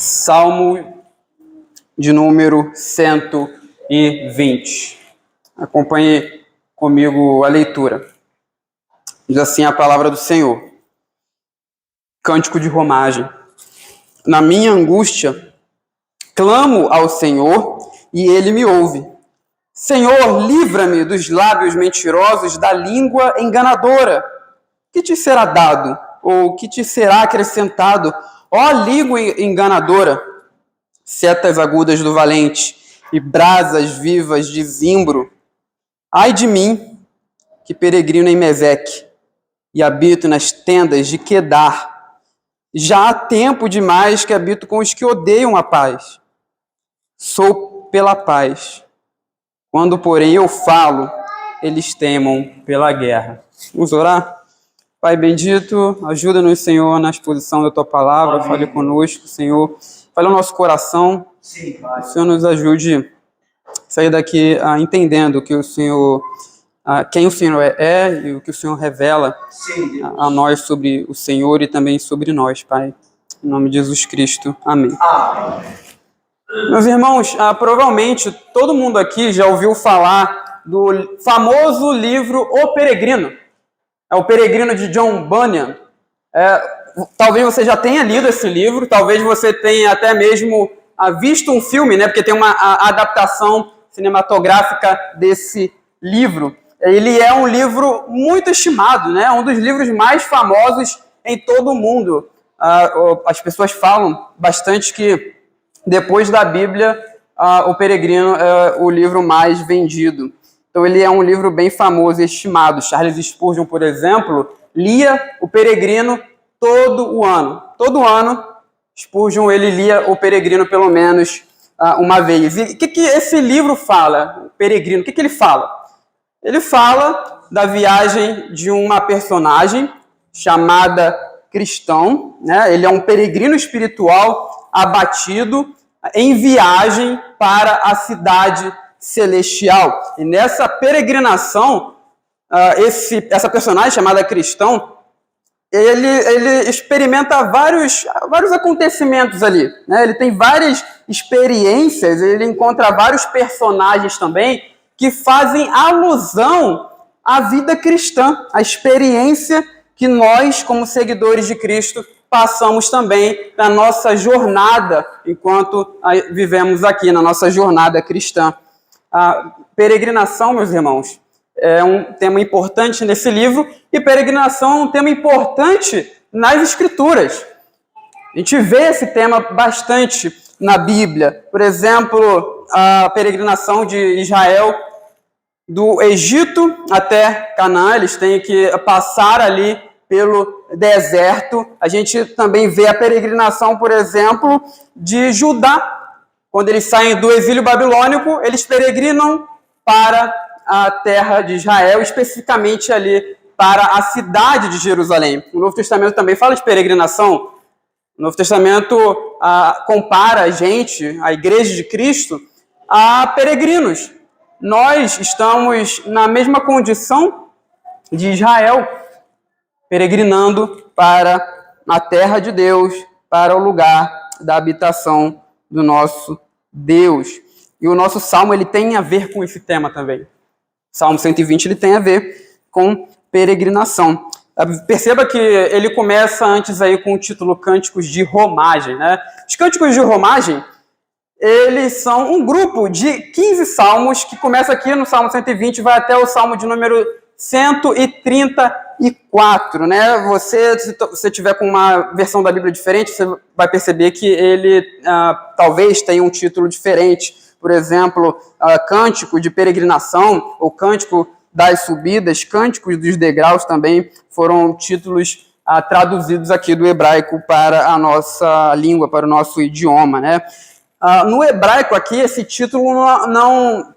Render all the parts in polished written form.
Salmo de número 120. Acompanhe comigo a leitura. Diz assim a palavra do Senhor. Cântico de romagem. Na minha angústia, clamo ao Senhor e Ele me ouve. Senhor, livra-me dos lábios mentirosos, da língua enganadora. Que te será dado, ou que te será acrescentado, ó língua enganadora? Setas agudas do valente e brasas vivas de zimbro. Ai de mim, que peregrino em Meseque e habito nas tendas de Quedar. Já há tempo demais que habito com os que odeiam a paz. Sou pela paz. Quando, porém, eu falo, eles temam pela guerra. Vamos orar? Pai bendito, ajuda-nos, Senhor, na exposição da Tua palavra. Amém. Fale conosco, Senhor. Fale ao nosso coração. Sim, Pai. O Senhor nos ajude a sair daqui entendendo que o Senhor, quem o Senhor é e o que o Senhor revela a nós sobre o Senhor e também sobre nós, Pai. Em nome de Jesus Cristo. Amém. Amém. Meus irmãos, provavelmente todo mundo aqui já ouviu falar do famoso livro O Peregrino. É o Peregrino de John Bunyan. Talvez você já tenha lido esse livro, talvez você tenha até mesmo visto um filme, né? Porque tem uma adaptação cinematográfica desse livro. Ele é um livro muito estimado, né? Um dos livros mais famosos em todo o mundo. As pessoas falam bastante que depois da Bíblia, O Peregrino é o livro mais vendido. Então ele é um livro bem famoso e estimado. Charles Spurgeon, por exemplo, lia O Peregrino todo o ano. Todo ano, Spurgeon ele lia O Peregrino pelo menos uma vez. E o que esse livro fala, O Peregrino? O que ele fala? Ele fala da viagem de uma personagem chamada Cristão, né? Ele é um peregrino espiritual abatido em viagem para a cidade celestial. E nessa peregrinação, essa personagem chamada Cristão, ele experimenta vários acontecimentos ali, né? Ele tem várias experiências, ele encontra vários personagens também que fazem alusão à vida cristã, à experiência que nós, como seguidores de Cristo, passamos também na nossa jornada, enquanto vivemos aqui, na nossa jornada cristã. A peregrinação, meus irmãos, é um tema importante nesse livro, e peregrinação é um tema importante nas Escrituras. A gente vê esse tema bastante na Bíblia. Por exemplo, a peregrinação de Israel do Egito até Canaã, eles têm que passar ali pelo deserto. A gente também vê a peregrinação, por exemplo, de Judá. Quando eles saem do exílio babilônico, eles peregrinam para a terra de Israel, especificamente ali para a cidade de Jerusalém. O Novo Testamento também fala de peregrinação. O Novo Testamento compara a gente, a Igreja de Cristo, a peregrinos. Nós estamos na mesma condição de Israel, peregrinando para a terra de Deus, para o lugar da habitação do nosso Deus. E o nosso Salmo ele tem a ver com esse tema também. Salmo 120 ele tem a ver com peregrinação. Perceba que ele começa antes aí com o título Cânticos de Romagem, né? Os Cânticos de Romagem, eles são um grupo de 15 salmos que começa aqui no Salmo 120 e vai até o Salmo de número 134, né? Se você tiver com uma versão da Bíblia diferente, você vai perceber que ele talvez tenha um título diferente. Por exemplo, Cântico de Peregrinação, ou Cântico das Subidas, Cânticos dos Degraus também foram títulos traduzidos aqui do hebraico para a nossa língua, para o nosso idioma, né? No hebraico aqui, esse título não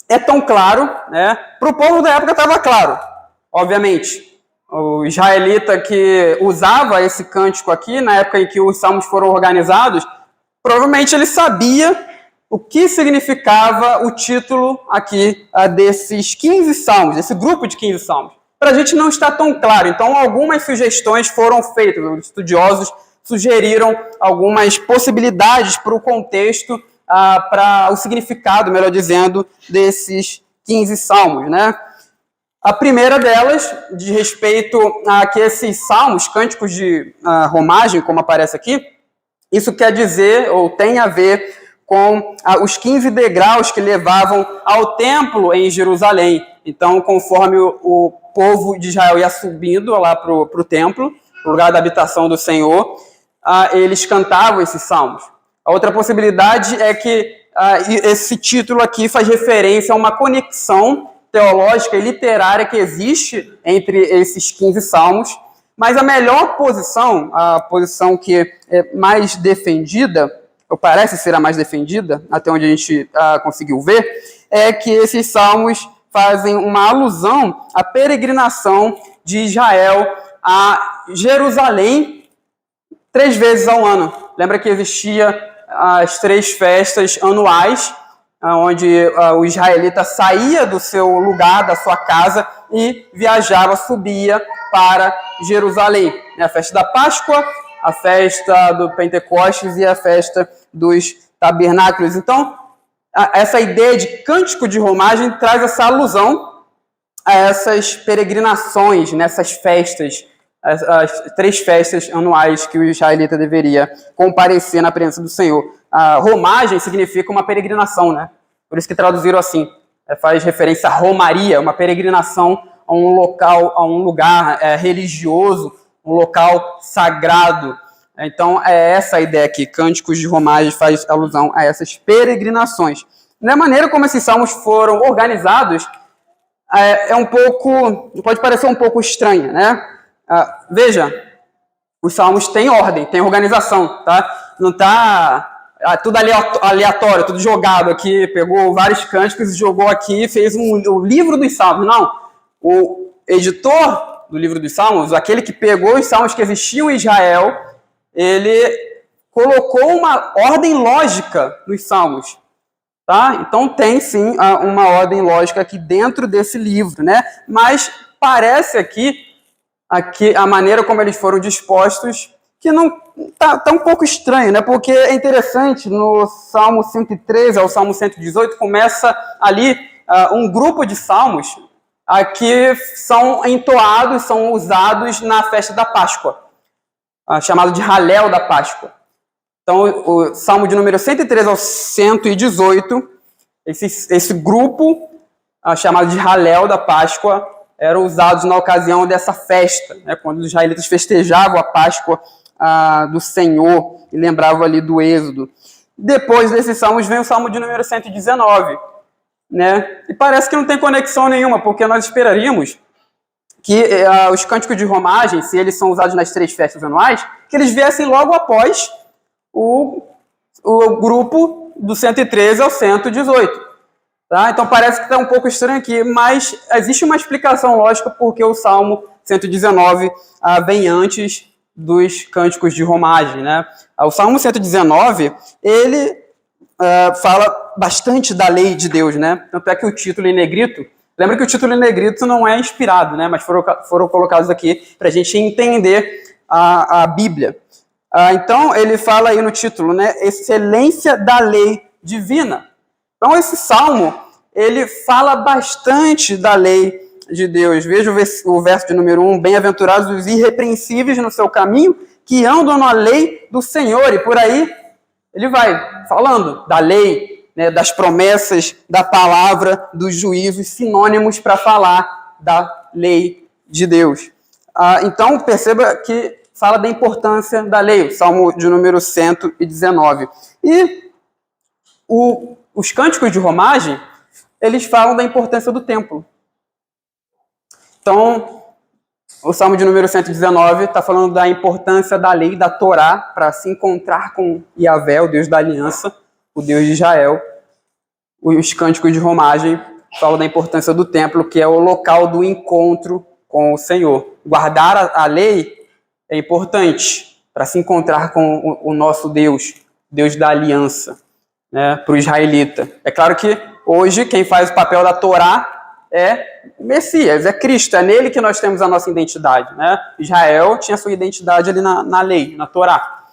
é tão claro, né? Para o povo da época estava claro, obviamente. O israelita que usava esse cântico aqui, na época em que os salmos foram organizados, provavelmente ele sabia o que significava o título aqui desses 15 salmos, desse grupo de 15 salmos. Para a gente não está tão claro, então algumas sugestões foram feitas, os estudiosos sugeriram algumas possibilidades para o contexto, para o significado, melhor dizendo, desses 15 salmos, né? A primeira delas, diz respeito a que esses salmos, cânticos de romagem, como aparece aqui, isso quer dizer, ou tem a ver com os 15 degraus que levavam ao templo em Jerusalém. Então, conforme o povo de Israel ia subindo lá para o templo, o lugar da habitação do Senhor, eles cantavam esses salmos. A outra possibilidade é que esse título aqui faz referência a uma conexão teológica e literária que existe entre esses 15 salmos, mas a melhor posição, a posição que é mais defendida, ou parece ser a mais defendida, até onde a gente conseguiu ver, é que esses salmos fazem uma alusão à peregrinação de Israel a Jerusalém 3 vezes ao ano. Lembra que existia as 3 festas anuais, onde o israelita saía do seu lugar, da sua casa, e viajava, subia para Jerusalém. A festa da Páscoa, a festa do Pentecostes e a festa dos tabernáculos. Então, essa ideia de cântico de romagem traz essa alusão a essas peregrinações, nessas festas, as 3 festas anuais que o israelita deveria comparecer na presença do Senhor. A romagem significa uma peregrinação, né? Por isso que traduziram assim. Faz referência à romaria, uma peregrinação a um local, a um lugar religioso, um local sagrado. Então, é essa a ideia aqui. Cânticos de romagem faz alusão a essas peregrinações. Da maneira como esses salmos foram organizados, pode parecer um pouco estranha, né? Veja, os salmos têm ordem, têm organização, tá? Não está tudo aleatório, tudo jogado aqui, pegou vários cânticos e jogou aqui e fez o livro dos salmos. Não, o editor do livro dos salmos, aquele que pegou os salmos que existiam em Israel, ele colocou uma ordem lógica nos salmos. Tá? Então tem sim uma ordem lógica aqui dentro desse livro, né? Mas parece aqui a maneira como eles foram dispostos, que não tá um pouco estranho, né? Porque é interessante, no Salmo 113 ao Salmo 118, começa ali um grupo de salmos que são entoados, são usados na festa da Páscoa, chamado de Halel da Páscoa. Então, o Salmo de número 113 ao 118, esse grupo, chamado de Halel da Páscoa, eram usados na ocasião dessa festa, né, quando os israelitas festejavam a Páscoa do Senhor e lembravam ali do Êxodo. Depois desses salmos vem o Salmo de número 119, né? E parece que não tem conexão nenhuma, porque nós esperaríamos que os cânticos de romagem, se eles são usados nas 3 festas anuais, que eles viessem logo após o grupo do 113 ao 118. Tá? Então parece que está um pouco estranho aqui, mas existe uma explicação lógica porque o Salmo 119 vem antes dos cânticos de romagem, né? O Salmo 119, ele fala bastante da lei de Deus, né? Tanto é que o título em negrito, lembra que o título em negrito não é inspirado, né? Mas foram colocados aqui para a gente entender a Bíblia. Então, ele fala aí no título, né? Excelência da lei divina. Então, esse salmo, ele fala bastante da lei de Deus. Veja o verso de número 1. Bem-aventurados os irrepreensíveis no seu caminho, que andam na lei do Senhor. E por aí, ele vai falando da lei, né, das promessas, da palavra, dos juízos, sinônimos para falar da lei de Deus. Então, perceba que fala da importância da lei, o Salmo de número 119. E os cânticos de romagem, eles falam da importância do templo. Então, o Salmo de número 119 está falando da importância da lei, da Torá, para se encontrar com Yahvé, o Deus da aliança, o Deus de Israel. Os cânticos de romagem falam da importância do templo, que é o local do encontro com o Senhor. Guardar a lei é importante para se encontrar com o nosso Deus, Deus da aliança, né, para o israelita. É claro que hoje quem faz o papel da Torá é o Messias, é Cristo, é nele que nós temos a nossa identidade, né? Israel tinha sua identidade ali na lei, na Torá.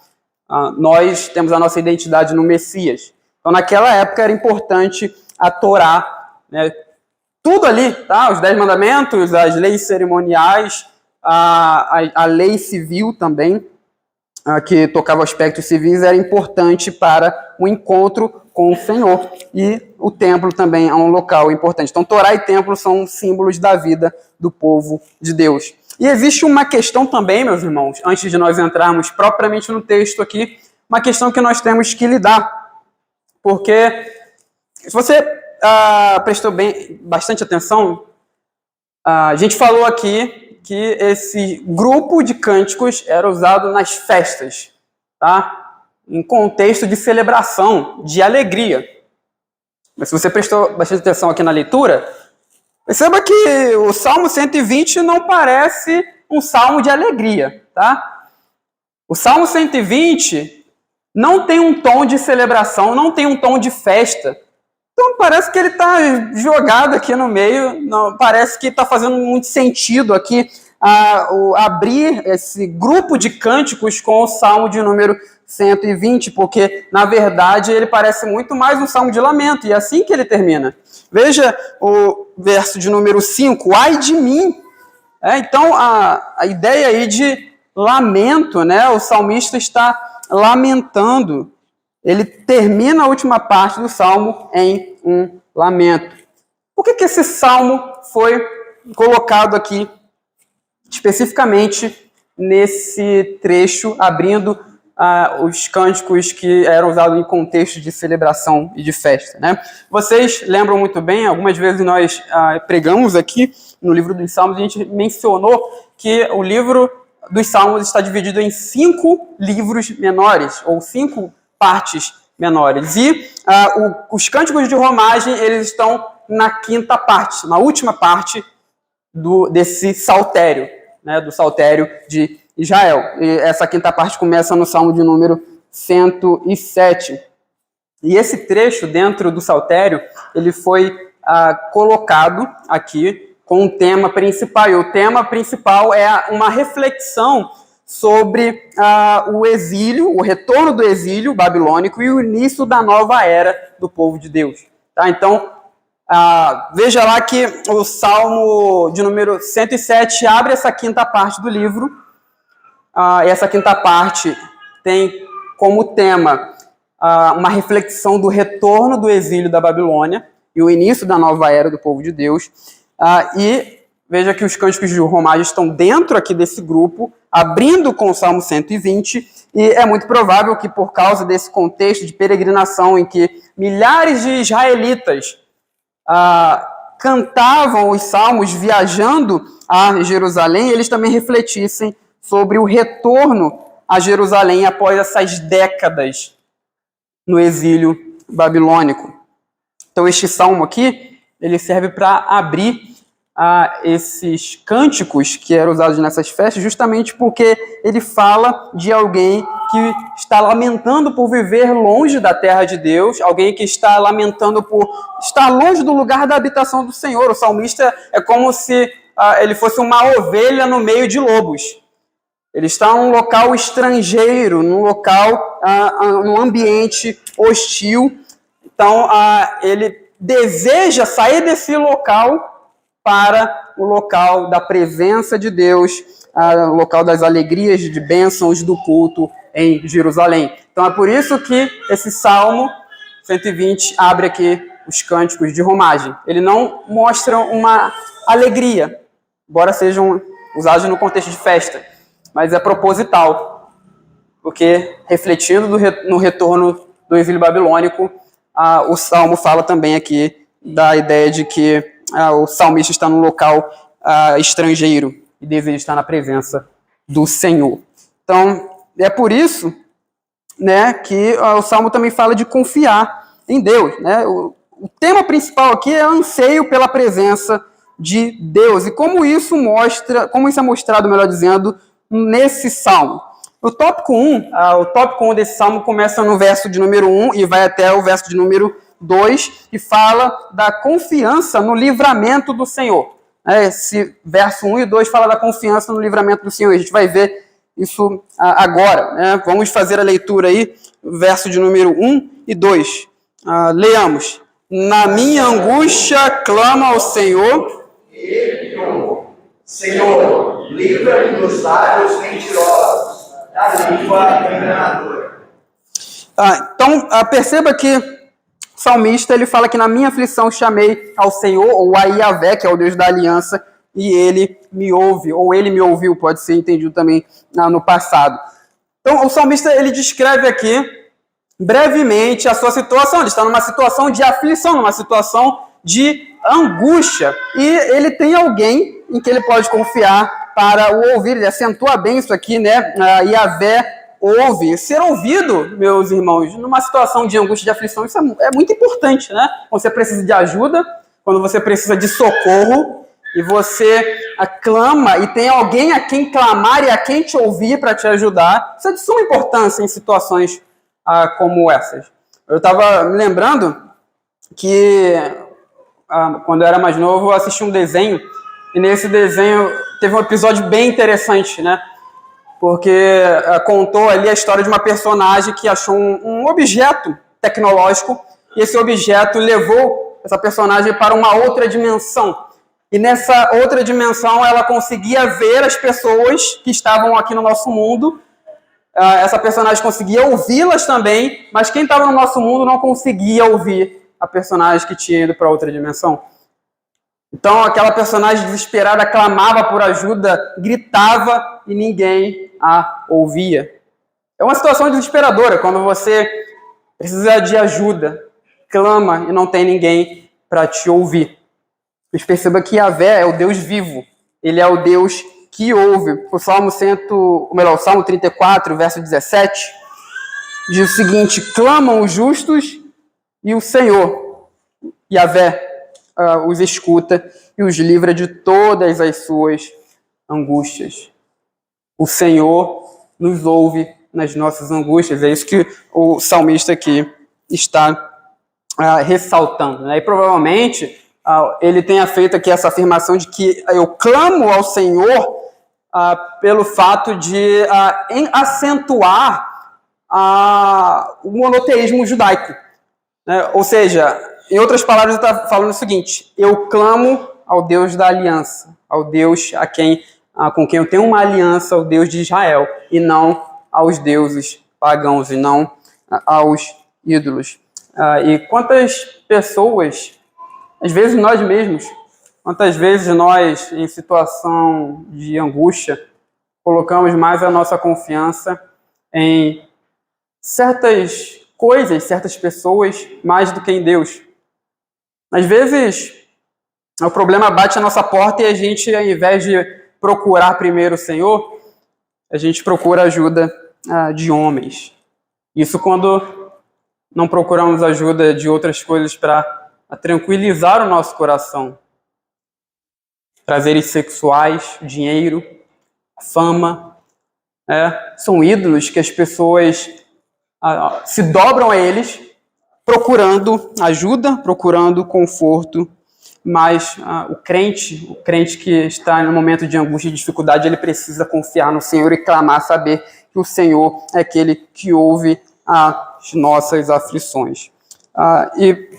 Nós temos a nossa identidade no Messias. Então, naquela época era importante a Torá, né? Tudo ali, tá? Os 10 mandamentos, as leis cerimoniais, a lei civil também, que tocava aspectos civis, era importante para o encontro com o Senhor. E o templo também é um local importante. Então, Torá e templo são símbolos da vida do povo de Deus. E existe uma questão também, meus irmãos, antes de nós entrarmos propriamente no texto aqui, uma questão que nós temos que lidar. Porque, se você prestou bastante atenção, a gente falou aqui que esse grupo de cânticos era usado nas festas, tá? Em contexto de celebração, de alegria. Mas se você prestou bastante atenção aqui na leitura, perceba que o Salmo 120 não parece um salmo de alegria, tá? O Salmo 120 não tem um tom de celebração, não tem um tom de festa. Então parece que ele está jogado aqui no meio, não, parece que está fazendo muito sentido aqui abrir esse grupo de cânticos com o Salmo de número 120, porque, na verdade, ele parece muito mais um salmo de lamento, e é assim que ele termina. Veja o verso de número 5, ai de mim. Então, a ideia aí de lamento, né? O salmista está lamentando. Ele termina a última parte do salmo em um lamento. Por que esse salmo foi colocado aqui, especificamente nesse trecho, abrindo os cânticos que eram usados em contexto de celebração e de festa, né? Vocês lembram muito bem, algumas vezes nós pregamos aqui no livro dos Salmos, a gente mencionou que o livro dos Salmos está dividido em 5 livros menores, ou 5 partes menores. E os cânticos de romagem, eles estão na 5ª parte, na última parte desse saltério, né, do saltério de Israel. E essa 5ª parte começa no Salmo de número 107. E esse trecho dentro do saltério, ele foi colocado aqui com um tema principal. E o tema principal é uma reflexão sobre o exílio, o retorno do exílio babilônico e o início da nova era do povo de Deus. Tá? Então, veja lá que o Salmo de número 107 abre essa 5ª parte do livro. E essa 5ª parte tem como tema uma reflexão do retorno do exílio da Babilônia e o início da nova era do povo de Deus. E veja que os cânticos de romagem estão dentro aqui desse grupo, abrindo com o Salmo 120, e é muito provável que por causa desse contexto de peregrinação em que milhares de israelitas cantavam os salmos viajando a Jerusalém, eles também refletissem sobre o retorno a Jerusalém após essas décadas no exílio babilônico. Então este salmo aqui, ele serve para abrir esses cânticos que eram usados nessas festas, justamente porque ele fala de alguém que está lamentando por viver longe da terra de Deus, alguém que está lamentando por estar longe do lugar da habitação do Senhor. O salmista é como se ele fosse uma ovelha no meio de lobos. Ele está num local estrangeiro, num local, num ambiente hostil. Então, ele deseja sair desse local para o local da presença de Deus, o local das alegrias, de bênçãos do culto em Jerusalém. Então é por isso que esse Salmo 120 abre aqui os cânticos de romagem. Ele não mostra uma alegria, embora sejam usados no contexto de festa, mas é proposital, porque refletindo no retorno do exílio babilônico, o Salmo fala também aqui da ideia de que o salmista está num local estrangeiro e deseja estar na presença do Senhor. Então, é por isso, né, que o Salmo também fala de confiar em Deus. Né? O tema principal aqui é o anseio pela presença de Deus. E como isso é mostrado, melhor dizendo, nesse Salmo. O tópico 1 desse Salmo começa no verso de número 1 e vai até o verso de número 2, que fala da confiança no livramento do Senhor. Esse verso 1 e 2 fala da confiança no livramento do Senhor. A gente vai ver isso agora, né? Vamos fazer a leitura aí, verso de número 1 e 2. Leamos. Na minha angústia clamo ao Senhor. Ele me ouve. Senhor, livra-me dos lábios mentirosos, da língua enganadora. Então, perceba que o salmista ele fala que na minha aflição chamei ao Senhor, ou a Yahvé, que é o Deus da aliança, e ele me ouve, ou ele me ouviu, pode ser entendido também no passado. Então, o salmista ele descreve aqui brevemente a sua situação. Ele está numa situação de aflição, numa situação de angústia, e ele tem alguém em que ele pode confiar para o ouvir. Ele acentua bem isso aqui, né? Yahvé ouve. Ser ouvido, meus irmãos, numa situação de angústia, de aflição, isso é muito importante, né? Quando você precisa de ajuda, quando você precisa de socorro, e você clama, e tem alguém a quem clamar e a quem te ouvir para te ajudar, isso é de suma importância em situações como essas. Eu estava me lembrando que, quando eu era mais novo, eu assisti um desenho, e nesse desenho teve um episódio bem interessante, né? Porque contou ali a história de uma personagem que achou um objeto tecnológico, e esse objeto levou essa personagem para uma outra dimensão. E nessa outra dimensão ela conseguia ver as pessoas que estavam aqui no nosso mundo. Essa personagem conseguia ouvi-las também, mas quem estava no nosso mundo não conseguia ouvir a personagem que tinha ido para outra dimensão. Então aquela personagem desesperada clamava por ajuda, gritava e ninguém a ouvia. É uma situação desesperadora quando você precisa de ajuda, clama e não tem ninguém para te ouvir. Mas perceba que Yahvé é o Deus vivo, ele é o Deus que ouve. O Salmo 34, verso 17, diz o seguinte: clamam os justos e o Senhor, Yahvé, os escuta e os livra de todas as suas angústias. O Senhor nos ouve nas nossas angústias. É isso que o salmista aqui está ressaltando, né? E provavelmente ele tenha feito aqui essa afirmação de que eu clamo ao Senhor pelo fato de acentuar o monoteísmo judaico, né? Ou seja, em outras palavras, ele está falando o seguinte: eu clamo ao Deus da aliança, ao Deus com quem eu tenho uma aliança, ao Deus de Israel, e não aos deuses pagãos, e não aos ídolos. E quantas pessoas, às vezes nós mesmos, quantas vezes nós, em situação de angústia, colocamos mais a nossa confiança em certas coisas, certas pessoas, mais do que em Deus. Às vezes, o problema bate à nossa porta e a gente, ao invés de procurar primeiro o Senhor, a gente procura ajuda de homens. Isso quando não procuramos ajuda de outras coisas para tranquilizar o nosso coração. Prazeres sexuais, dinheiro, fama, são ídolos que as pessoas se dobram a eles, procurando ajuda, procurando conforto. Mas o crente que está no momento de angústia e dificuldade, ele precisa confiar no Senhor e clamar, saber que o Senhor é aquele que ouve as nossas aflições. E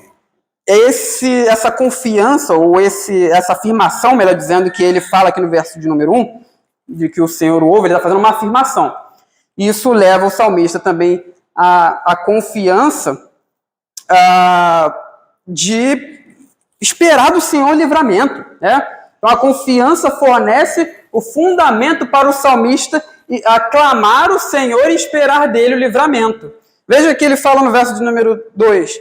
essa confiança, ou essa afirmação, melhor dizendo, que ele fala aqui no verso de número 1, de que o Senhor ouve, ele está fazendo uma afirmação. Isso leva o salmista também à confiança de esperar do Senhor o livramento, né? Então a confiança fornece o fundamento para o salmista aclamar o Senhor e esperar dele o livramento. Veja que ele fala no verso de número 2: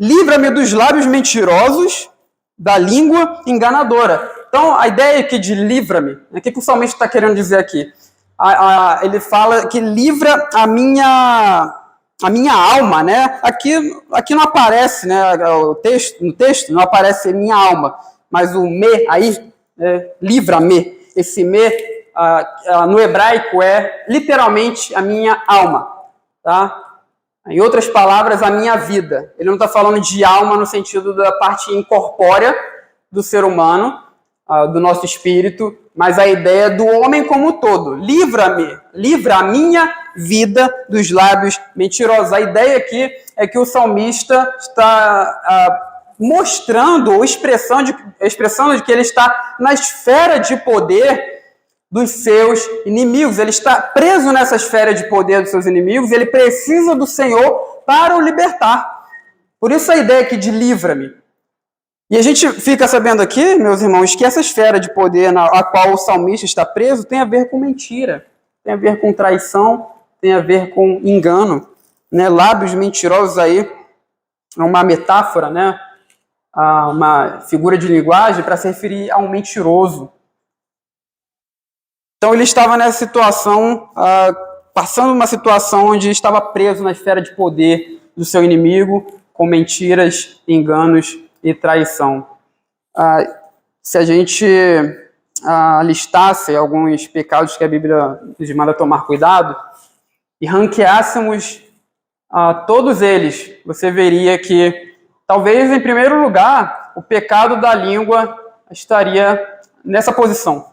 livra-me dos lábios mentirosos, da língua enganadora. Então a ideia aqui de livra-me, o que o salmista está querendo dizer aqui? Ele fala que livra a minha alma, né? Aqui não aparece, né? No texto não aparece minha alma, mas o me aí, livra-me. Esse me, no hebraico, é literalmente a minha alma, tá? Em outras palavras, a minha vida. Ele não está falando de alma no sentido da parte incorpórea do ser humano, do nosso espírito, mas a ideia do homem como um todo. Livra-me, livra a minha vida dos lábios mentirosos. A ideia aqui é que o salmista está mostrando ou expressando de que ele está na esfera de poder dos seus inimigos. Ele está preso nessa esfera de poder dos seus inimigos, ele precisa do Senhor para o libertar. Por isso a ideia aqui de livra-me. E a gente fica sabendo aqui, meus irmãos, que essa esfera de poder na qual o salmista está preso tem a ver com mentira, tem a ver com traição, tem a ver com engano, né? Lábios mentirosos aí é uma metáfora, né? Uma figura de linguagem para se referir a um mentiroso. Então ele estava nessa situação, passando uma situação onde estava preso na esfera de poder do seu inimigo, com mentiras, enganos e traição. Se a gente listasse alguns pecados que a Bíblia nos manda tomar cuidado e ranqueássemos todos eles, você veria que, talvez em primeiro lugar, o pecado da língua estaria nessa posição.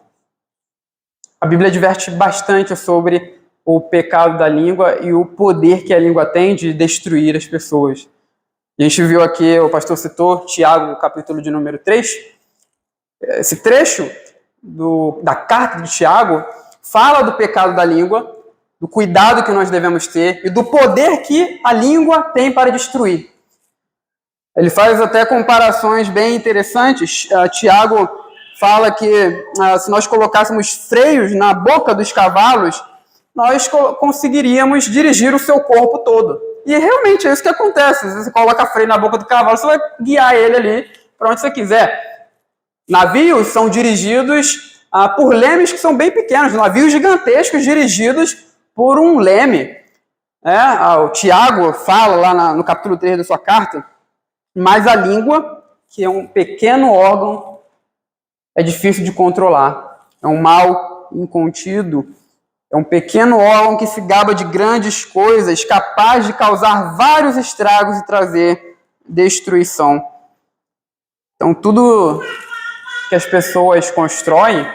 A Bíblia adverte bastante sobre o pecado da língua e o poder que a língua tem de destruir as pessoas. A gente viu aqui, o pastor citou Tiago, capítulo de número 3. Esse trecho da carta de Tiago fala do pecado da língua, do cuidado que nós devemos ter e do poder que a língua tem para destruir. Ele faz até comparações bem interessantes. Tiago fala que se nós colocássemos freios na boca dos cavalos, nós conseguiríamos dirigir o seu corpo todo. E realmente é isso que acontece. Se você coloca freio na boca do cavalo, você vai guiar ele ali para onde você quiser. Navios são dirigidos por lemes que são bem pequenos, navios gigantescos dirigidos por um leme. O Tiago fala lá no capítulo 3 da sua carta, mas a língua, que é um pequeno órgão, é difícil de controlar. É um mal incontido. É um pequeno órgão que se gaba de grandes coisas, capaz de causar vários estragos e trazer destruição. Então, tudo que as pessoas constroem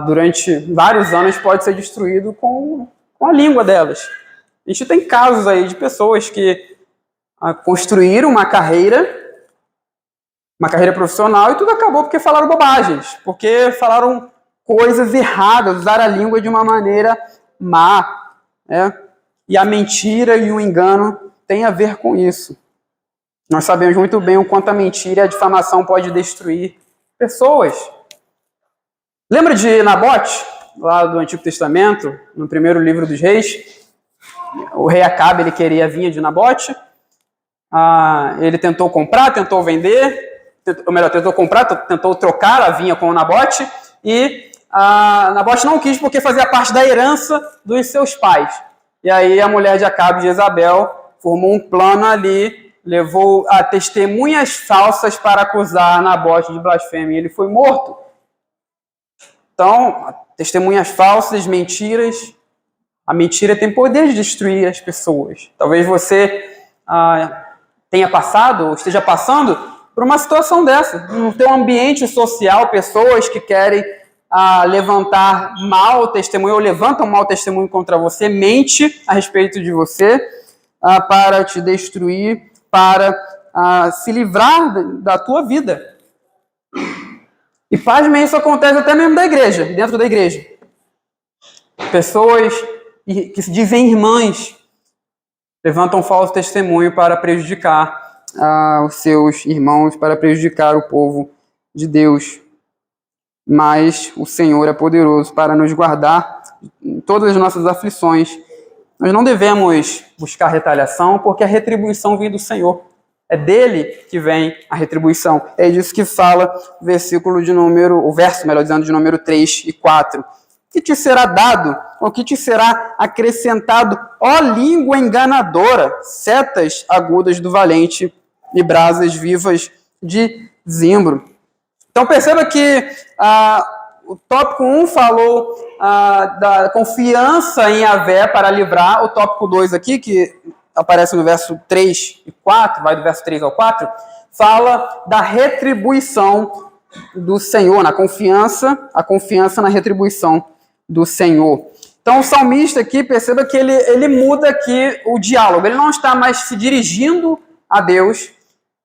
durante vários anos pode ser destruído com a língua delas. A gente tem casos aí de pessoas que construíram uma carreira profissional e tudo acabou porque falaram bobagens, porque falaram coisas erradas, usaram a língua de uma maneira má. E a mentira e o engano têm a ver com isso. Nós sabemos muito bem o quanto a mentira e a difamação pode destruir pessoas. Lembra de Nabote, lá do Antigo Testamento, no primeiro livro dos Reis? O rei Acabe, ele queria a vinha de Nabote. Ele tentou comprar, tentou vender, tentou trocar a vinha com o Nabote, e Nabote não quis porque fazia parte da herança dos seus pais. E aí a mulher de Acabe, Jezabel, formou um plano ali, levou a testemunhas falsas para acusar Nabote de blasfêmia. Ele foi morto. Então, testemunhas falsas, mentiras. A mentira tem poder de destruir as pessoas. Talvez você tenha passado ou esteja passando por uma situação dessa. No teu ambiente social, pessoas que querem levantar mau testemunho ou levantam mau testemunho contra você, mente a respeito de você para te destruir, para se livrar da tua vida. E pasmem, isso acontece até mesmo dentro da igreja. Pessoas que se dizem irmãs levantam falso testemunho para prejudicar os seus irmãos, para prejudicar o povo de Deus. Mas o Senhor é poderoso para nos guardar em todas as nossas aflições. Nós não devemos buscar retaliação, porque a retribuição vem do Senhor. É dele que vem a retribuição. É disso que fala o verso de número 3 e 4. Que te será dado, ou que te será acrescentado, ó língua enganadora, setas agudas do valente e brasas vivas de zimbro. Então perceba que o tópico 1 falou da confiança em Yahvé para livrar. O tópico 2 aqui, que aparece no verso 3 e 4, vai do verso 3 ao 4, fala da retribuição do Senhor, a confiança na retribuição do Senhor. Então o salmista aqui, perceba que ele muda aqui o diálogo, ele não está mais se dirigindo a Deus,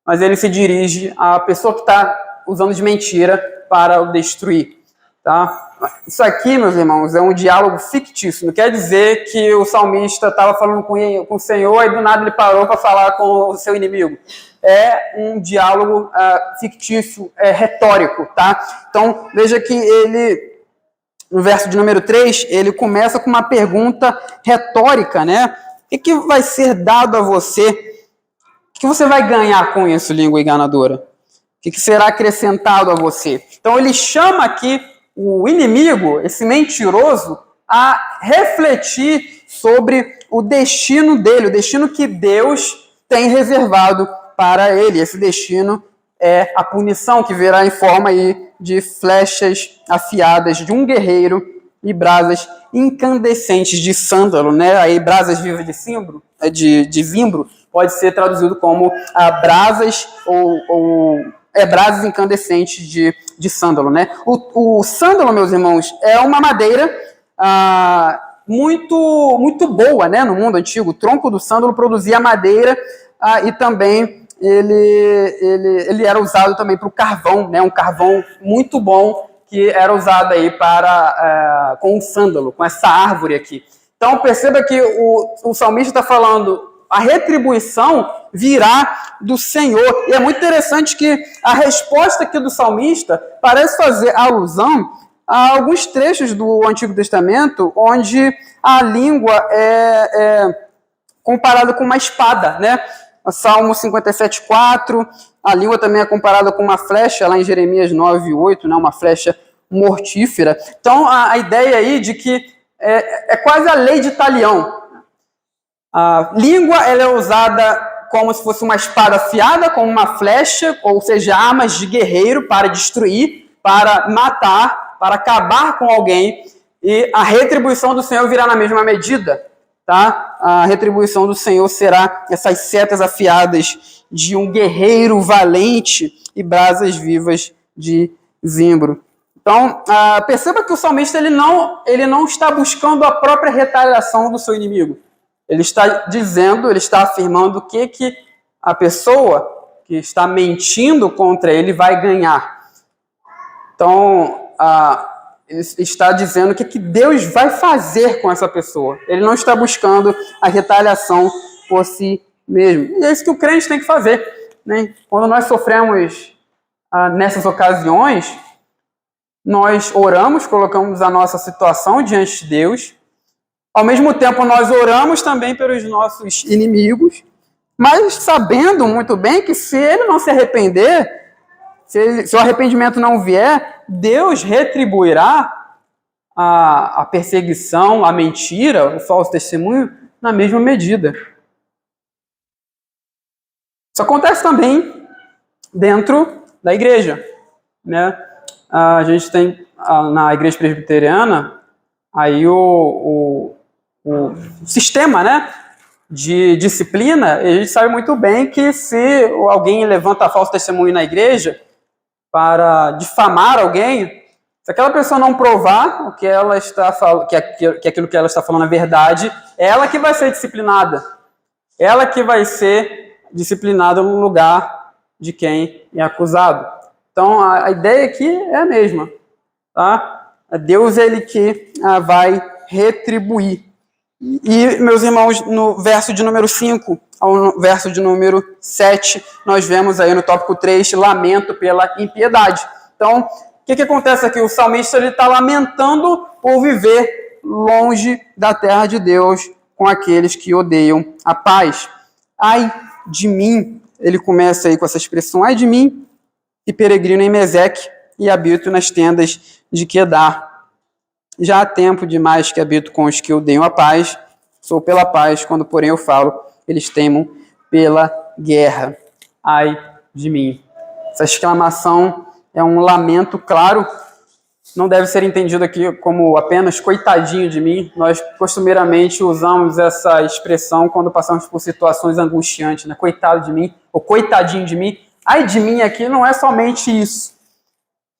mas ele se dirige à pessoa que está usando de mentira para o destruir. Tá? Isso aqui, meus irmãos, é um diálogo fictício. Não quer dizer que o salmista estava falando com o Senhor e do nada ele parou para falar com o seu inimigo. É um diálogo fictício, retórico. Tá? Então, veja que ele, no verso de número 3, ele começa com uma pergunta retórica, né? O que vai ser dado a você? O que você vai ganhar com isso, língua enganadora? O que será acrescentado a você? Então, ele chama aqui o inimigo, esse mentiroso, a refletir sobre o destino dele, o destino que Deus tem reservado para ele. Esse destino é a punição que virá em forma aí de flechas afiadas de um guerreiro e brasas incandescentes de sândalo, né? Aí brasas vivas de zimbro pode ser traduzido como brasas brasas incandescentes de sândalo, né? O sândalo, meus irmãos, é uma madeira muito boa, né? No mundo antigo, o tronco do sândalo produzia madeira e também ele era usado também para o carvão, né? Um carvão muito bom que era usado aí com o sândalo, com essa árvore aqui. Então perceba que o salmista está falando, a retribuição virá do Senhor. E é muito interessante que a resposta aqui do salmista parece fazer alusão a alguns trechos do Antigo Testamento onde a língua é comparada com uma espada, né? O Salmo 57:4, a língua também é comparada com uma flecha, lá em Jeremias 9:8, né? Uma flecha mortífera. Então a ideia aí de que é quase a lei de Talião. A língua ela é usada como se fosse uma espada afiada, como uma flecha, ou seja, armas de guerreiro para destruir, para matar, para acabar com alguém. E a retribuição do Senhor virá na mesma medida. Tá? A retribuição do Senhor será essas setas afiadas de um guerreiro valente e brasas vivas de zimbro. Então, perceba que o salmista ele não está buscando a própria retaliação do seu inimigo. Ele está dizendo, ele está afirmando que a pessoa que está mentindo contra ele vai ganhar. Então, ele está dizendo o que Deus vai fazer com essa pessoa. Ele não está buscando a retaliação por si mesmo. E é isso que o crente tem que fazer, né? Quando nós sofremos nessas ocasiões, nós oramos, colocamos a nossa situação diante de Deus. Ao mesmo tempo, nós oramos também pelos nossos inimigos, mas sabendo muito bem que se ele não se arrepender, se o arrependimento não vier, Deus retribuirá a perseguição, a mentira, o falso testemunho, na mesma medida. Isso acontece também dentro da igreja, né? A gente tem na igreja presbiteriana aí o sistema, né, de disciplina. E a gente sabe muito bem que se alguém levanta falso testemunho na igreja para difamar alguém, se aquela pessoa não provar o que ela está falando, que aquilo que ela está falando é verdade, é ela que vai ser disciplinada. Ela que vai ser disciplinada no lugar de quem é acusado. Então a ideia aqui é a mesma, tá? É Deus ele que vai retribuir. E, meus irmãos, no verso de número 5 ao verso de número 7, nós vemos aí no tópico 3, lamento pela impiedade. Então, o que acontece aqui? O salmista está lamentando por viver longe da terra de Deus com aqueles que odeiam a paz. Ai de mim, ele começa aí com essa expressão, ai de mim, que peregrino em Meseque e habito nas tendas de Quedar. Já há tempo demais que habito com os que odeiam a paz, sou pela paz, quando porém eu falo, eles temam pela guerra. Ai de mim. Essa exclamação é um lamento claro não deve ser entendido aqui como apenas coitadinho de mim. Nós costumeiramente usamos essa expressão quando passamos por situações angustiantes, né? Coitado de mim, ou coitadinho de mim. Ai de mim aqui não é somente isso.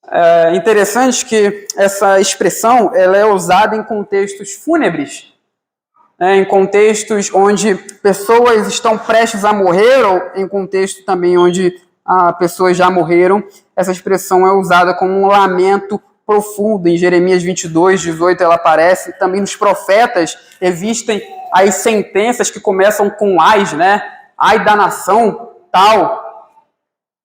É interessante que essa expressão ela é usada em contextos fúnebres, né? Em contextos onde pessoas estão prestes a morrer, ou em contexto também onde pessoas já morreram. Essa expressão é usada como um lamento profundo. Em Jeremias 22, 18 ela aparece. Também nos profetas existem as sentenças que começam com ais, né? Ai da nação tal.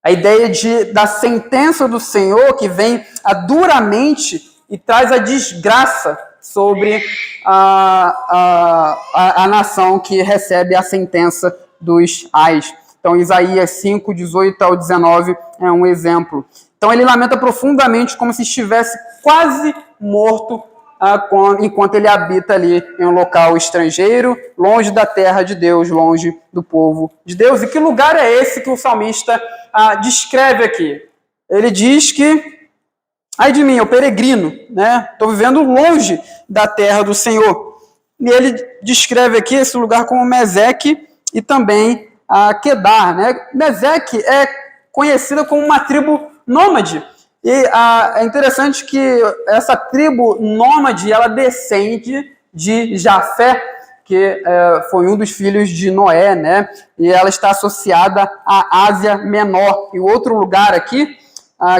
A ideia da sentença do Senhor que vem duramente e traz a desgraça sobre a nação que recebe a sentença dos ais. Então, Isaías 5, 18 ao 19 é um exemplo. Então, ele lamenta profundamente como se estivesse quase morto enquanto ele habita ali em um local estrangeiro, longe da terra de Deus, longe do povo de Deus. E que lugar é esse que o salmista descreve aqui? Ele diz que, ai de mim, eu peregrino, né? Estou vivendo longe da terra do Senhor. E ele descreve aqui esse lugar como Meseque e também Quedar, né? Meseque é conhecida como uma tribo nômade. E é interessante que essa tribo nômade, ela descende de Jafé, que foi um dos filhos de Noé, né? E ela está associada à Ásia Menor. E outro lugar aqui,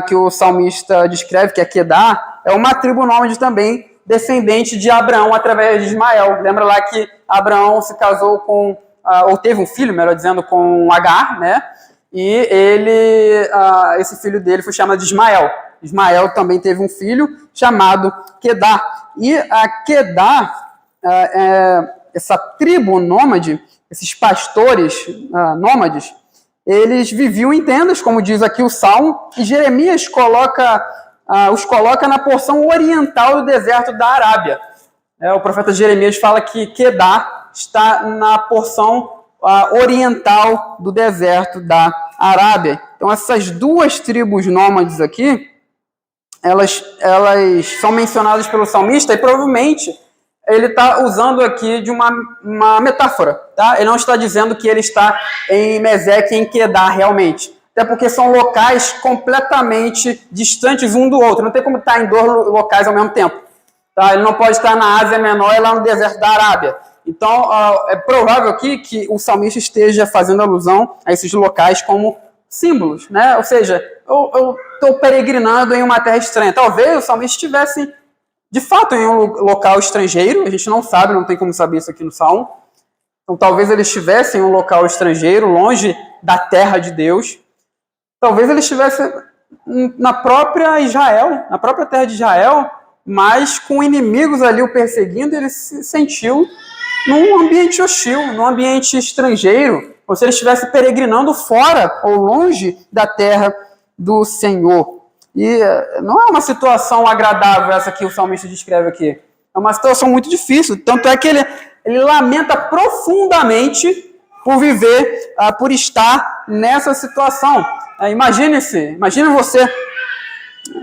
que o salmista descreve, que é Quedar, é uma tribo nômade também, descendente de Abraão através de Ismael. Lembra lá que Abraão se casou com, ou teve um filho, melhor dizendo, com Agar, né? E esse filho dele foi chamado de Ismael. Ismael também teve um filho chamado Quedar. E Quedar, essa tribo nômade, esses pastores nômades, eles viviam em tendas, como diz aqui o Salmo, e Jeremias os coloca na porção oriental do deserto da Arábia. O profeta Jeremias fala que Quedar está na porção oriental do deserto da Arábia. Então, essas duas tribos nômades aqui, elas são mencionadas pelo salmista e provavelmente ele está usando aqui de uma metáfora. Tá? Ele não está dizendo que ele está em Meseque e em Quedar realmente. Até porque são locais completamente distantes um do outro. Não tem como estar em dois locais ao mesmo tempo. Tá? Ele não pode estar na Ásia Menor e lá no deserto da Arábia. Então, é provável aqui que o salmista esteja fazendo alusão a esses locais como símbolos, né? Ou seja, eu estou peregrinando em uma terra estranha. Talvez o salmista estivesse, de fato, em um local estrangeiro. A gente não sabe, não tem como saber isso aqui no Salmo. Então, talvez ele estivesse em um local estrangeiro, longe da terra de Deus. Talvez ele estivesse na própria Israel, na própria terra de Israel, mas com inimigos ali o perseguindo, ele se sentiu num ambiente hostil, num ambiente estrangeiro, ou se ele estivesse peregrinando fora ou longe da terra do Senhor. E não é uma situação agradável essa que o salmista descreve aqui. É uma situação muito difícil, tanto é que ele lamenta profundamente por viver, por estar nessa situação. Imagine você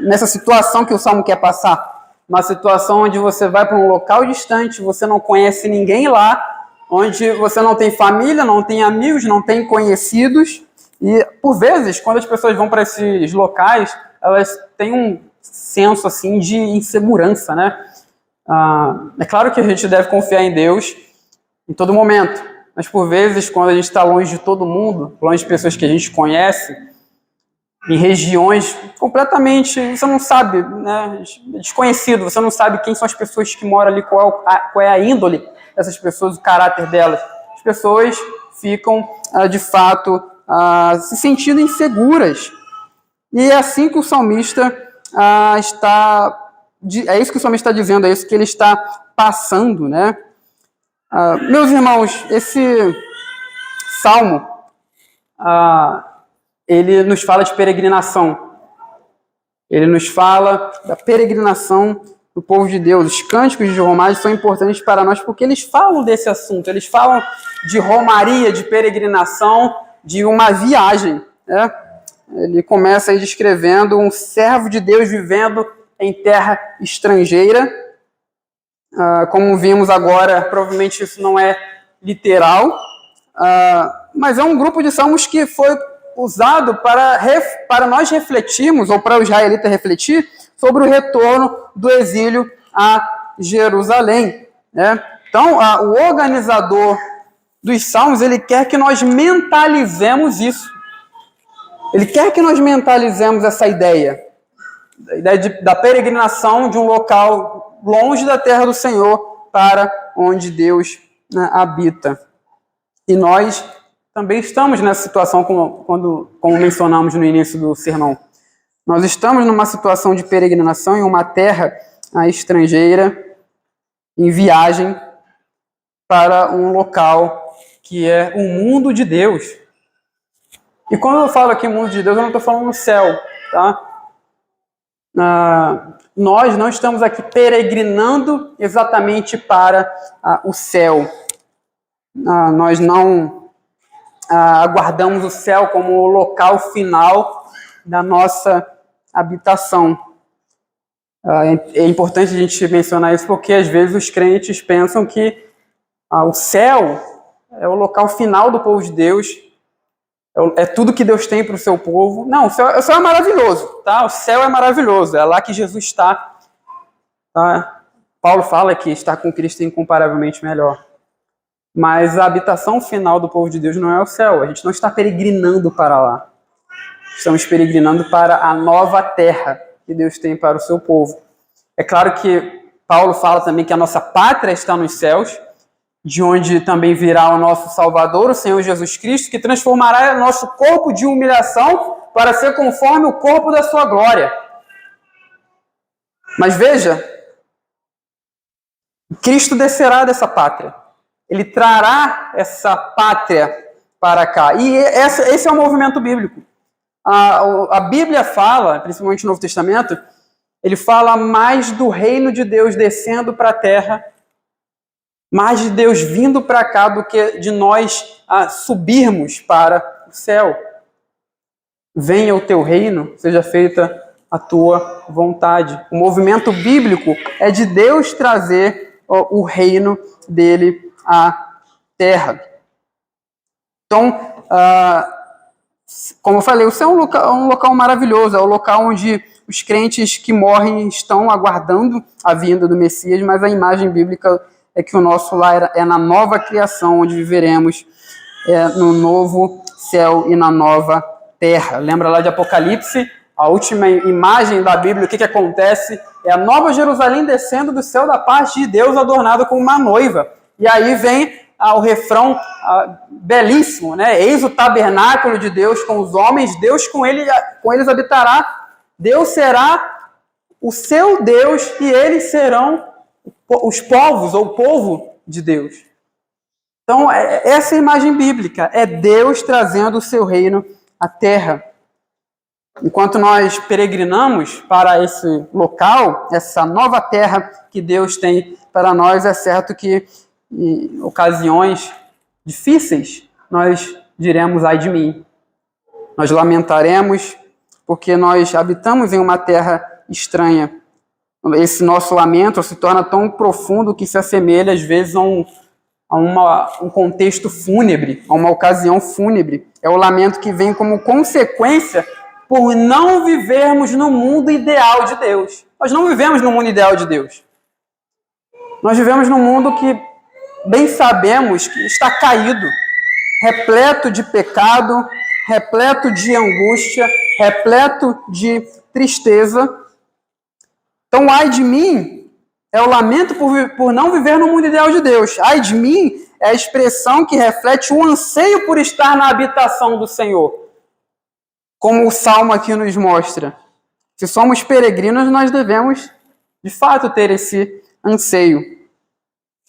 nessa situação que o Salmo quer passar. Uma situação onde você vai para um local distante, você não conhece ninguém lá, onde você não tem família, não tem amigos, não tem conhecidos. E, por vezes, quando as pessoas vão para esses locais, elas têm um senso assim, de insegurança, né? É claro que a gente deve confiar em Deus em todo momento, mas, por vezes, quando a gente está longe de todo mundo, longe de pessoas que a gente conhece, em regiões completamente, você não sabe, né, desconhecido, você não sabe quem são as pessoas que moram ali, qual é a índole dessas pessoas, o caráter delas. As pessoas ficam, de fato, se sentindo inseguras. E é assim que o salmista é isso que o salmista está dizendo, é isso que ele está passando, né? Meus irmãos, esse salmo, ele nos fala de peregrinação. Ele nos fala da peregrinação do povo de Deus. Os cânticos de romagem são importantes para nós porque eles falam desse assunto. Eles falam de romaria, de peregrinação, de uma viagem, né? Ele começa aí descrevendo um servo de Deus vivendo em terra estrangeira. Como vimos agora, provavelmente isso não é literal, mas é um grupo de salmos que foi usado para nós refletirmos, ou para o israelita refletir, sobre o retorno do exílio a Jerusalém, né? Então, o organizador dos salmos, ele quer que nós mentalizemos isso. Ele quer que nós mentalizemos essa ideia. A ideia da peregrinação de um local longe da terra do Senhor para onde Deus, né, habita. E nós também estamos nessa situação, como mencionamos no início do sermão. Nós estamos numa situação de peregrinação em uma terra estrangeira, em viagem para um local que é o mundo de Deus. E quando eu falo aqui mundo de Deus, eu não estou falando no céu, tá? Nós não estamos aqui peregrinando exatamente para o céu. Nós não aguardamos o céu como o local final da nossa habitação. É importante a gente mencionar isso porque às vezes os crentes pensam que o céu é o local final do povo de Deus, é tudo que Deus tem para o seu povo. Não, o céu é maravilhoso, tá? O céu é maravilhoso, é lá que Jesus está. Tá? Paulo fala que estar com Cristo é incomparavelmente melhor. Mas a habitação final do povo de Deus não é o céu. A gente não está peregrinando para lá. Estamos peregrinando para a nova terra que Deus tem para o seu povo. É claro que Paulo fala também que a nossa pátria está nos céus, de onde também virá o nosso Salvador, o Senhor Jesus Cristo, que transformará o nosso corpo de humilhação para ser conforme o corpo da sua glória. Mas veja, Cristo descerá dessa pátria. Ele trará essa pátria para cá. E esse é o movimento bíblico. A Bíblia fala, principalmente no Novo Testamento, ele fala mais do reino de Deus descendo para a terra, mais de Deus vindo para cá do que de nós subirmos para o céu. Venha o teu reino, seja feita a tua vontade. O movimento bíblico é de Deus trazer o reino dele à terra. Então, como eu falei, o céu é um local maravilhoso, é o local onde os crentes que morrem estão aguardando a vinda do Messias, mas a imagem bíblica é que o nosso lar é na nova criação, onde viveremos no novo céu e na nova terra. Lembra lá de Apocalipse? A última imagem da Bíblia, o que acontece? É a nova Jerusalém descendo do céu da parte de Deus, adornada como uma noiva. E aí vem o refrão belíssimo, né? Eis o tabernáculo de Deus com os homens, Deus com eles habitará. Deus será o seu Deus e eles serão os povos, ou o povo de Deus. Então, essa é a imagem bíblica, é Deus trazendo o seu reino à terra. Enquanto nós peregrinamos para esse local, essa nova terra que Deus tem para nós, é certo que em ocasiões difíceis nós diremos ai de mim. Nós lamentaremos porque nós habitamos em uma terra estranha. Esse nosso lamento se torna tão profundo que se assemelha às vezes a um contexto fúnebre, a uma ocasião fúnebre. É o lamento que vem como consequência por não vivermos no mundo ideal de Deus. Nós não vivemos no mundo ideal de Deus. Nós vivemos num mundo que bem sabemos que está caído, repleto de pecado, repleto de angústia, repleto de tristeza. Então, ai de mim é o lamento por não viver no mundo ideal de Deus. Ai de mim é a expressão que reflete o anseio por estar na habitação do Senhor. Como o Salmo aqui nos mostra. Se somos peregrinos, nós devemos, de fato, ter esse anseio.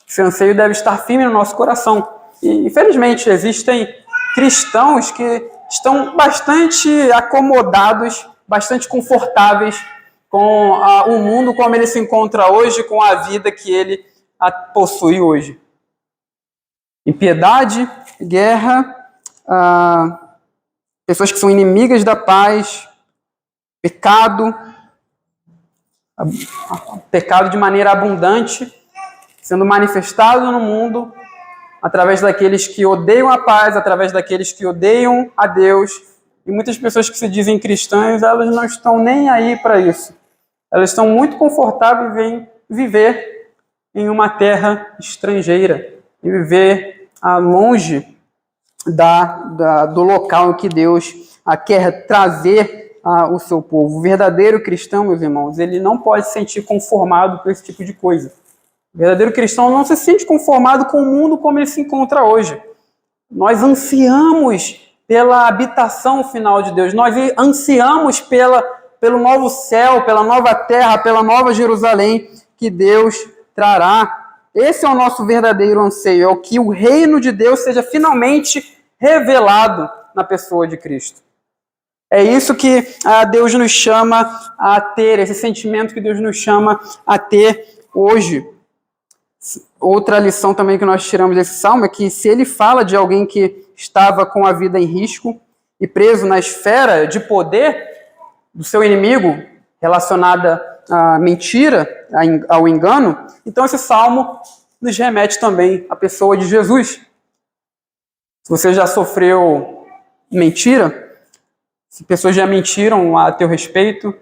Esse anseio deve estar firme no nosso coração. E, infelizmente, existem cristãos que estão bastante acomodados, bastante confortáveis com o mundo como ele se encontra hoje, com a vida que ele possui hoje. Impiedade, guerra, pessoas que são inimigas da paz, pecado, o pecado de maneira abundante, sendo manifestado no mundo através daqueles que odeiam a paz, através daqueles que odeiam a Deus. E muitas pessoas que se dizem cristãs, elas não estão nem aí para isso. Elas estão muito confortáveis em viver em uma terra estrangeira, em viver longe do local em que Deus quer trazer o seu povo. O verdadeiro cristão, meus irmãos, ele não pode se sentir conformado com esse tipo de coisa. O verdadeiro cristão não se sente conformado com o mundo como ele se encontra hoje. Nós ansiamos pela habitação final de Deus. Nós ansiamos pelo novo céu, pela nova terra, pela nova Jerusalém que Deus trará. Esse é o nosso verdadeiro anseio, é o que o reino de Deus seja finalmente revelado na pessoa de Cristo. É isso que Deus nos chama a ter, esse sentimento que Deus nos chama a ter hoje. Outra lição também que nós tiramos desse salmo é que se ele fala de alguém que estava com a vida em risco e preso na esfera de poder do seu inimigo, relacionada à mentira, ao engano, então esse salmo nos remete também à pessoa de Jesus. Se você já sofreu mentira, se pessoas já mentiram a teu respeito,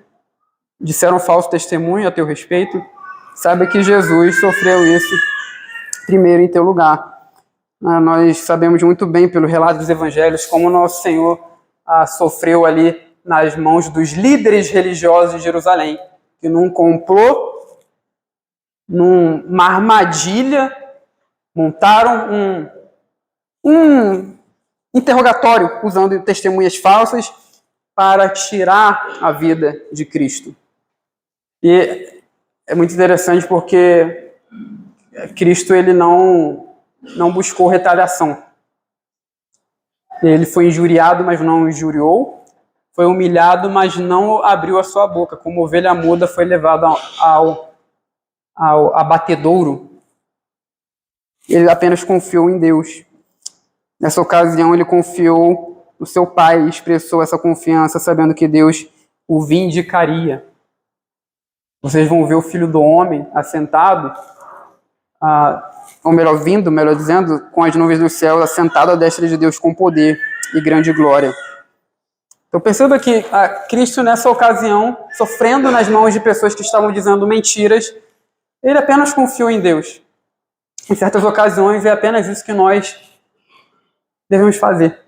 disseram falso testemunho a teu respeito, saiba que Jesus sofreu isso primeiro em teu lugar. Nós sabemos muito bem, pelo relato dos evangelhos, como nosso Senhor sofreu ali nas mãos dos líderes religiosos de Jerusalém, que num complô, numa armadilha, montaram um interrogatório usando testemunhas falsas para tirar a vida de Cristo. E é muito interessante porque Cristo ele não buscou retaliação. Ele foi injuriado, mas não injuriou. Foi humilhado, mas não abriu a sua boca. Como ovelha muda, foi levado ao abatedouro. Ele apenas confiou em Deus. Nessa ocasião, ele confiou no seu Pai e expressou essa confiança, sabendo que Deus o vindicaria. Vocês vão ver o Filho do Homem assentado, ou melhor, vindo, melhor dizendo, com as nuvens do céu, assentado à destra de Deus com poder e grande glória. Então perceba que Cristo, nessa ocasião, sofrendo nas mãos de pessoas que estavam dizendo mentiras, ele apenas confiou em Deus. Em certas ocasiões, é apenas isso que nós devemos fazer.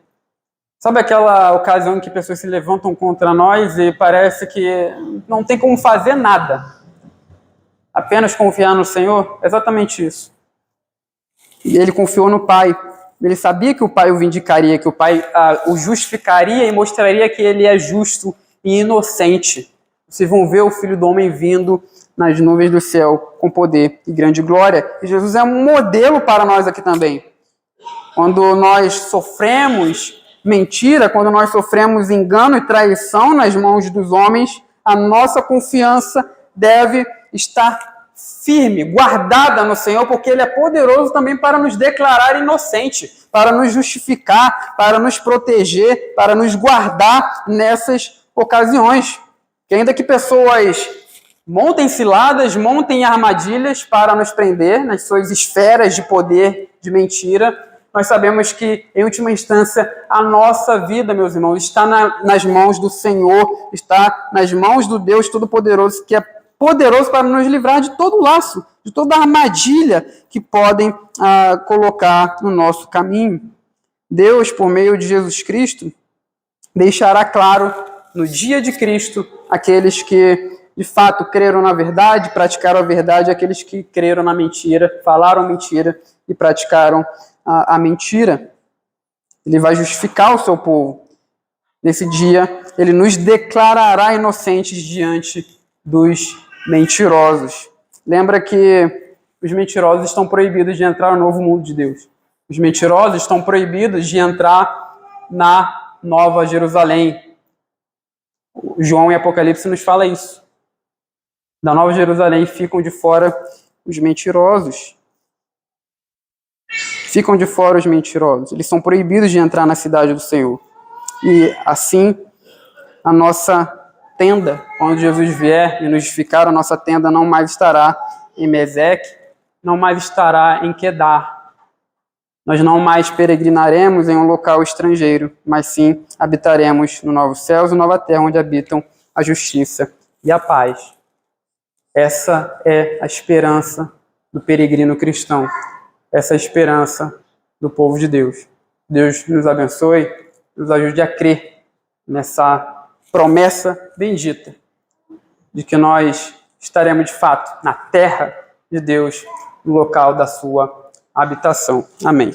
Sabe aquela ocasião em que pessoas se levantam contra nós e parece que não tem como fazer nada? Apenas confiar no Senhor? É exatamente isso. E ele confiou no Pai. Ele sabia que o Pai o vindicaria, que o Pai o justificaria e mostraria que ele é justo e inocente. Vocês vão ver o Filho do Homem vindo nas nuvens do céu com poder e grande glória. E Jesus é um modelo para nós aqui também. Quando nós sofremos mentira, quando nós sofremos engano e traição nas mãos dos homens, a nossa confiança deve estar firme, guardada no Senhor, porque Ele é poderoso também para nos declarar inocente, para nos justificar, para nos proteger, para nos guardar nessas ocasiões. Que ainda que pessoas montem ciladas, montem armadilhas para nos prender nas suas esferas de poder, de mentira, nós sabemos que, em última instância, a nossa vida, meus irmãos, está nas mãos do Senhor, está nas mãos do Deus Todo-Poderoso, que é poderoso para nos livrar de todo laço, de toda armadilha que podem colocar no nosso caminho. Deus, por meio de Jesus Cristo, deixará claro no dia de Cristo aqueles que, de fato, creram na verdade, praticaram a verdade, aqueles que creram na mentira, falaram mentira e praticaram a mentira. Ele vai justificar o seu povo. Nesse dia, ele nos declarará inocentes diante dos mentirosos. Lembra que os mentirosos estão proibidos de entrar no novo mundo de Deus. Os mentirosos estão proibidos de entrar na Nova Jerusalém. João em Apocalipse nos fala isso. Da Nova Jerusalém ficam de fora os mentirosos. Ficam de fora os mentirosos. Eles são proibidos de entrar na cidade do Senhor. E assim, a nossa tenda, quando Jesus vier e nos edificar, a nossa tenda não mais estará em Meseque, não mais estará em Quedar. Nós não mais peregrinaremos em um local estrangeiro, mas sim habitaremos no novo céu e nova terra, onde habitam a justiça e a paz. Essa é a esperança do peregrino cristão. Essa é a esperança do povo de Deus. Deus nos abençoe, nos ajude a crer nessa promessa bendita de que nós estaremos de fato na terra de Deus, no local da sua habitação. Amém.